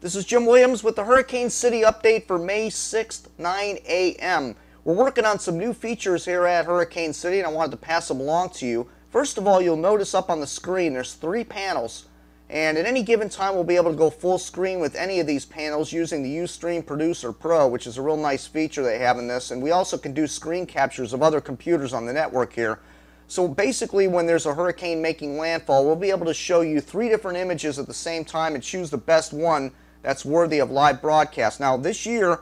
This is Jim Williams with the Hurricane City update for May 6th, 9 a.m. We're working on some new features here at Hurricane City, and I wanted to pass them along to you. First of all, you'll notice up on the screen there's 3 panels, and at any given time we'll be able to go full screen with any of these panels using the Ustream Producer Pro, which is a real nice feature they have in this, and we also can do screen captures of other computers on the network here. So basically, when there's a hurricane making landfall, we'll be able to show you 3 different images at the same time and choose the best one that's worthy of live broadcast. Now this year,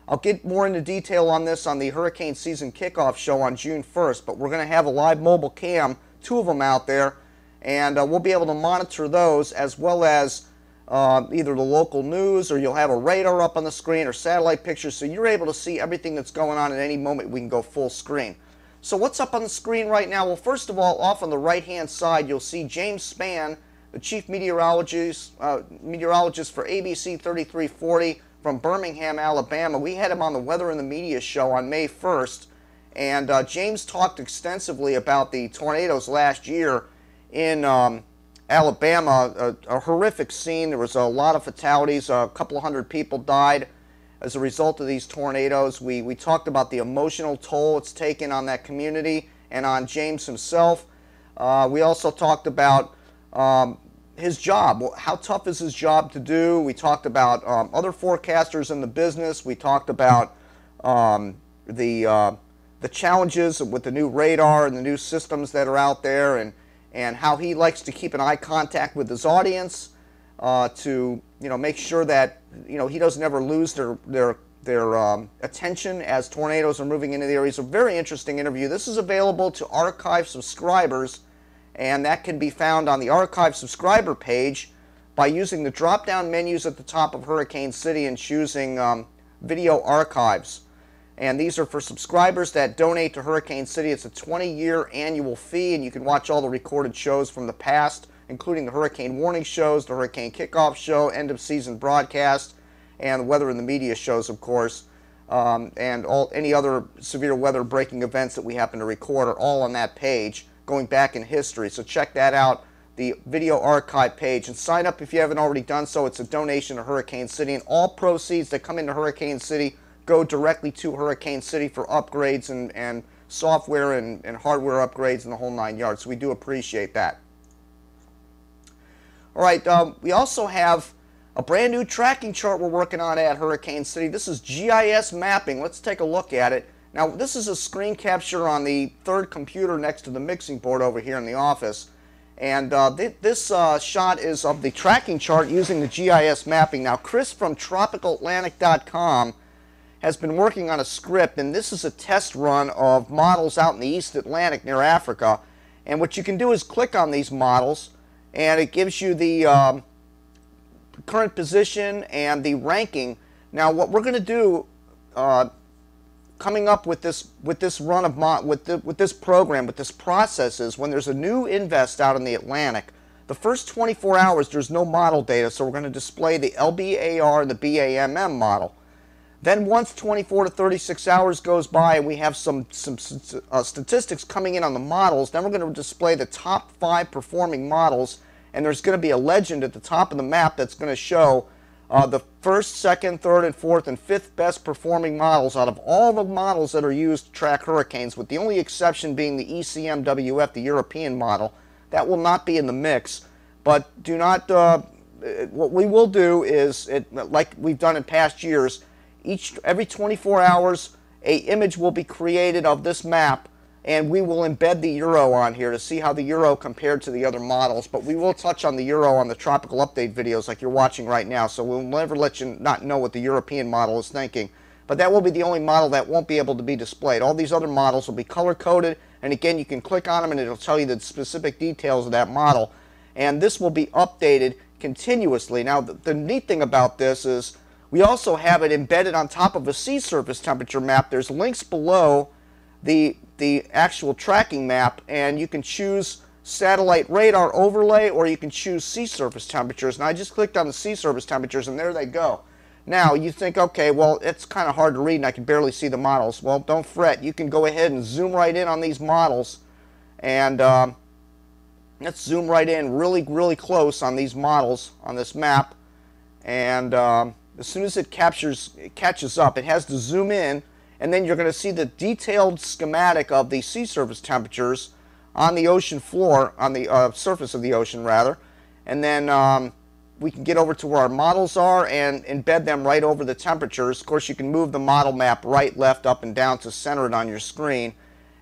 I'll get more into detail on this on the hurricane season kickoff show on June 1st, but we're going to have a live mobile cam, 2 of them out there, and we'll be able to monitor those as well as either the local news, or you'll have a radar up on the screen, or satellite pictures, so you're able to see everything that's going on at any moment. We can go full screen. So what's up on the screen right now? Well, first of all, off on the right-hand side, you'll see James Spann, the chief meteorologist for ABC 3340 from Birmingham, Alabama. We had him on the Weather in the Media show on May 1st, and James talked extensively about the tornadoes last year in Alabama. A horrific scene. There was a lot of fatalities. A couple of hundred people died as a result of these tornadoes. We talked about the emotional toll it's taken on that community and on James himself. We also talked about his job. How tough is his job to do? We talked about other forecasters in the business. We talked about the challenges with the new radar and the new systems that are out there, and how he likes to keep an eye contact with his audience to make sure that he doesn't ever lose their attention as tornadoes are moving into the area. It's a very interesting interview. This is available to archive subscribers, and that can be found on the archive subscriber page by using the drop-down menus at the top of Hurricane City and choosing video archives. And these are for subscribers that donate to Hurricane City. It's a 20-year annual fee, and you can watch all the recorded shows from the past, including the hurricane warning shows, the hurricane kickoff show, end of season broadcast, and the Weather in the Media shows, of course, and any other severe weather breaking events that we happen to record are all on that page going back in history. So check that out, the video archive page, and sign up if you haven't already done so. It's a donation to Hurricane City, and all proceeds that come into Hurricane City go directly to Hurricane City for upgrades and software and hardware upgrades and the whole 9 yards. So we do appreciate that. All right, we also have a brand new tracking chart we're working on at Hurricane City. This is GIS mapping. Let's take a look at it. Now, this is a screen capture on the 3rd computer next to the mixing board over here in the office. And this shot is of the tracking chart using the GIS mapping. Now, Chris from tropicalatlantic.com has been working on a script, and this is a test run of models out in the East Atlantic near Africa. And what you can do is click on these models, and it gives you the current position and the ranking. Now, what we're going to do coming up with this run of with this program, with this process, is when there's a new invest out in the Atlantic, the first 24 hours there's no model data, so we're going to display the LBAR and the BAMM model. Then once 24 to 36 hours goes by and we have some statistics coming in on the models, then we're going to display the top 5 performing models, and there's going to be a legend at the top of the map that's going to show the 1st, 2nd, 3rd, and 4th, and 5th best performing models out of all the models that are used to track hurricanes, with the only exception being the ECMWF, the European model. That will not be in the mix, but do not, what we will do is, like we've done in past years, every 24 hours an image will be created of this map, and we will embed the Euro on here to see how the Euro compared to the other models. But we will touch on the Euro on the Tropical Update videos like you're watching right now, so we'll never let you not know what the European model is thinking. But that will be the only model that won't be able to be displayed. All these other models will be color-coded, and again, you can click on them and it'll tell you the specific details of that model. And this will be updated continuously. Now, the neat thing about this is we also have it embedded on top of a sea surface temperature map. There's links below the actual tracking map, and you can choose satellite radar overlay, or you can choose sea surface temperatures. And I just clicked on the sea surface temperatures, and there they go. Now, you think, okay, well, it's kind of hard to read, and I can barely see the models. Well, don't fret. You can go ahead and zoom right in on these models, and let's zoom right in really, really close on these models on this map. And as soon as it catches up, it has to zoom in, and then you're going to see the detailed schematic of the sea surface temperatures on the ocean floor, on the surface of the ocean rather. And then we can get over to where our models are and embed them right over the temperatures. Of course, you can move the model map right, left, up, and down to center it on your screen.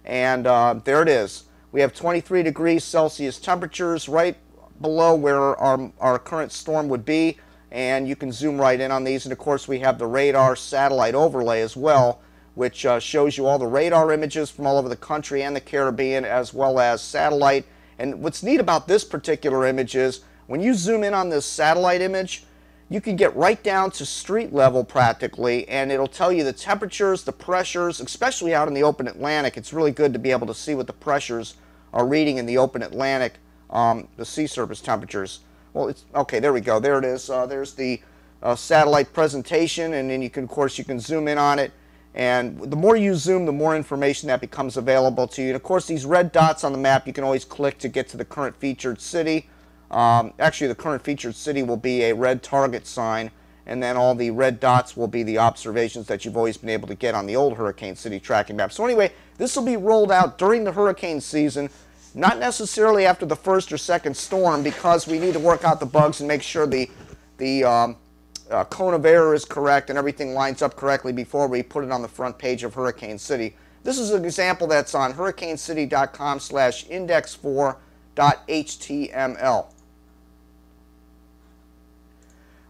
And there it is. We have 23 degrees Celsius temperatures right below where our current storm would be. And you can zoom right in on these. And of course, we have the radar satellite overlay as well, which shows you all the radar images from all over the country and the Caribbean, as well as satellite. And what's neat about this particular image is when you zoom in on this satellite image, you can get right down to street level practically, and it'll tell you the temperatures, the pressures, especially out in the open Atlantic. It's really good to be able to see what the pressures are reading in the open Atlantic, the sea surface temperatures. Well, it's okay. There we go. There it is. There's the satellite presentation, and then you can, of course, you can zoom in on it. And the more you zoom, the more information that becomes available to you. And of course, these red dots on the map, you can always click to get to the current featured city. Actually, the current featured city will be a red target sign, and then all the red dots will be the observations that you've always been able to get on the old Hurricane City tracking map. So anyway, this will be rolled out during the hurricane season, not necessarily after the first or second storm, because we need to work out the bugs and make sure the cone of error is correct and everything lines up correctly before we put it on the front page of Hurricane City. This is an example that's on hurricanecity.com/index4.html.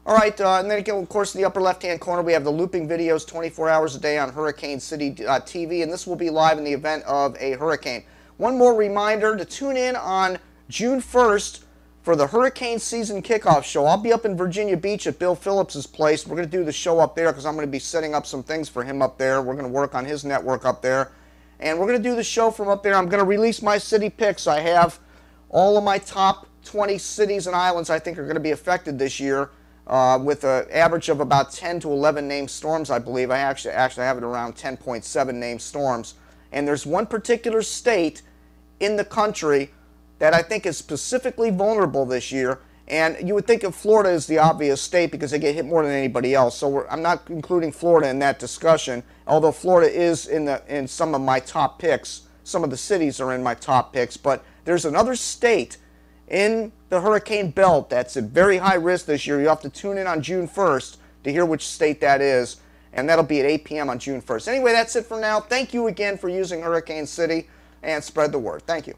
All right, and then again, of course, in the upper left-hand corner, we have the looping videos 24 hours a day on Hurricane City TV, and this will be live in the event of a hurricane. One more reminder to tune in on June 1st for the hurricane season kickoff show. I'll be up in Virginia Beach at Bill Phillips's place. We're going to do the show up there because I'm going to be setting up some things for him up there. We're going to work on his network up there. And we're going to do the show from up there. I'm going to release my city picks. I have all of my top 20 cities and islands I think are going to be affected this year with an average of about 10 to 11 named storms, I believe. I actually have it around 10.7 named storms. And there's one particular state in the country that I think is specifically vulnerable this year, and you would think of Florida as the obvious state because they get hit more than anybody else. So I'm not including Florida in that discussion, although Florida is in some of my top picks. Some of the cities are in my top picks, but there's another state in the hurricane belt that's at very high risk this year. You have to tune in on June 1st to hear which state that is, and that'll be at 8 p.m. on June 1st. Anyway, that's it for now. Thank you again for using Hurricane City, and spread the word. Thank you.